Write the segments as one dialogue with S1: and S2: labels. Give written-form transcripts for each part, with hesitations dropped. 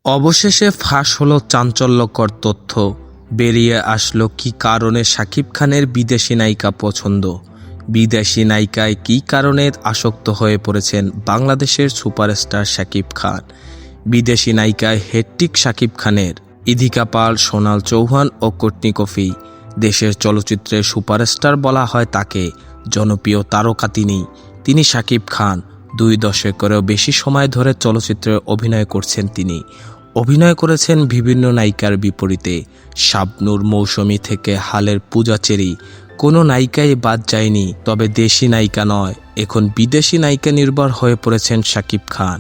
S1: অবশেষে ফাঁস হলো চাঞ্চল্যকর তথ্য। বেরিয়ে আসলো কী কারণে শাকিব খানের বিদেশি নায়িকা পছন্দ। বিদেশি নায়িকায় কী কারণে আসক্ত হয়ে পড়েছেন বাংলাদেশের সুপারস্টার শাকিব খান। বিদেশি নায়িকায় হেট্রিক শাকিব খানের। ইদিকা পাল, সোনাল চৌহান ও কোর্টনি কফি। দেশের চলচ্চিত্রের সুপারস্টার বলা হয় তাকে। জনপ্রিয় তারকা তিনি শাকিব খান। 2 দশকেরও বেশি সময় ধরে চলচ্চিত্রে অভিনয় করছেন তিনি। অভিনয় করেছেন বিভিন্ন নায়িকার বিপরীতে। শাবনূর, মৌসুমী থেকে হালের পূজা চেরি, কোনো নায়িকাই বাদ যায়নি। তবে দেশি নায়িকা নয়, এখন বিদেশি নায়িকা নির্ভর হয়ে পড়েছেন শাকিব খান।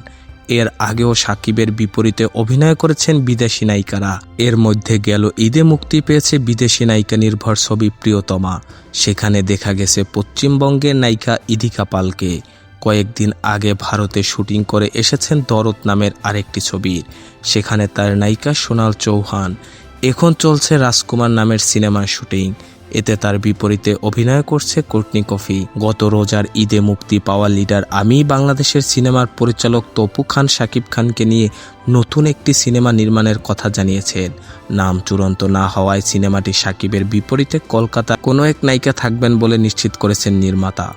S1: এর আগেও শাকিবের বিপরীতে অভিনয় করেছেন বিদেশি নায়িকারা। এর মধ্যে গেল ঈদে মুক্তি পেয়েছে বিদেশি নায়িকা নির্ভর ছবি প্রিয়তমা। সেখানে দেখা গেছে পশ্চিমবঙ্গের নায়িকা ইদিকা পালকে। কয়েকদিন আগে ভারতে শুটিং করে এসেছেন দরদ নামের আরেকটি ছবির। সেখানে তার নায়িকা সোনাল চৌহান। এখন চলছে রাজকুমার নামের সিনেমার শুটিং। এতে তার বিপরীতে অভিনয় করছে কোর্টনি কফি। গত রোজার ঈদে মুক্তি পাওয়া লিডার আমি বাংলাদেশের সিনেমার পরিচালক তপু খান শাকিব খানকে নিয়ে নতুন একটি সিনেমা নির্মাণের কথা জানিয়েছেন। নাম চূড়ান্ত না হওয়ায় সিনেমাটি শাকিবের বিপরীতে কলকাতা কোনো এক নায়িকা থাকবেন বলে নিশ্চিত করেছেন নির্মাতা।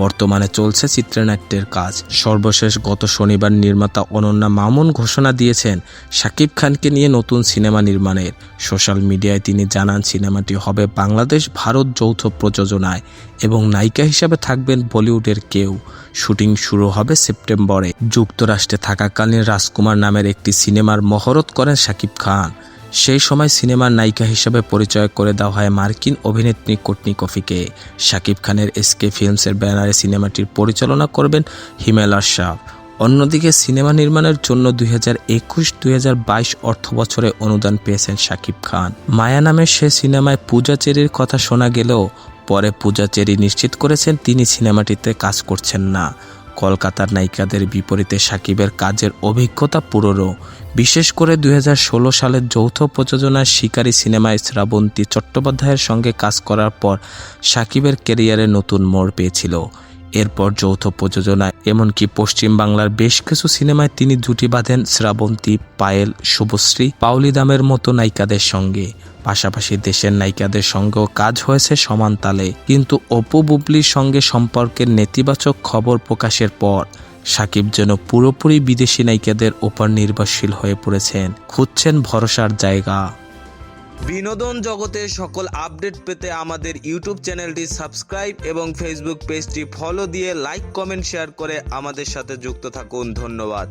S1: বর্তমানে চলছে চিত্রনাট্যের কাজ। সর্বশেষ গত শনিবার নির্মাতা অনন্যা মামুন ঘোষণা দিয়েছেন শাকিব খানকে নিয়ে নতুন সিনেমা নির্মাণের। সোশ্যাল মিডিয়ায় তিনি জানান সিনেমাটি হবে বাংলাদেশ ভারত যৌথ প্রযোজনায় এবং নায়িকা হিসেবে থাকবেন বলিউডের কেউ। শুটিং শুরু হবে সেপ্টেম্বরে। যুক্তরাষ্ট্রে থাকাকালীন রাজকুমার নামের একটি সিনেমার মহরত করেন শাকিব খান। সেই সময় সিনেমার নায়িকা হিসেবে পরিচয় করে দেওয়া হয় মার্কিন অভিনেত্রী কোর্টনি কফিকে। শাকিব খানের এসকে ফিল্মসের ব্যানারে সিনেমাটির পরিচালনা করবেন হিমেল আশরাফ। অন্যদিকে সিনেমা নির্মাণের জন্য 2021-2022 অর্থবছরে অনুদান পেয়েছেন শাকিব খান। মায়া নামের সে সিনেমায় পূজা চেরির কথা শোনা গেলেও পরে পূজা চেরি নিশ্চিত করেছেন তিনি সিনেমাটিতে কাজ করছেন না। কলকাতার নায়িকাদের বিপরীতে শাকিবের কাজের অভিজ্ঞতা পুরনো। বিশেষ করে 2016 সালের যৌথ প্রযোজনার শিকারী সিনেমায় শ্রাবন্তী চট্টোপাধ্যায়ের সঙ্গে কাজ করার পর শাকিবের ক্যারিয়ারে নতুন মোড় পেয়েছিল। এরপর যৌথ প্রযোজনায় এমনকি পশ্চিম বাংলার বেশ কিছু সিনেমায় তিনি জুটি বাঁধেন শ্রাবন্তী, পায়েল, শুভশ্রী, পাওলি দামের মতো নায়িকাদের সঙ্গে। পাশাপাশি দেশের নায়িকাদের সঙ্গেও কাজ হয়েছে সমান তালে। কিন্তু অপু বুবলির সঙ্গে সম্পর্কের নেতিবাচক খবর প্রকাশের পর শাকিব যেন পুরোপুরি বিদেশি নায়িকাদের ওপর নির্ভরশীল হয়ে পড়েছেন, খুঁজছেন ভরসার জায়গা।
S2: বিনোদন জগতের সকল আপডেট পেতে আমাদের ইউটিউব চ্যানেলটি সাবস্ক্রাইব এবং ফেসবুক পেজটি ফলো দিয়ে লাইক, কমেন্ট, শেয়ার করে আমাদের সাথে যুক্ত থাকুন। ধন্যবাদ।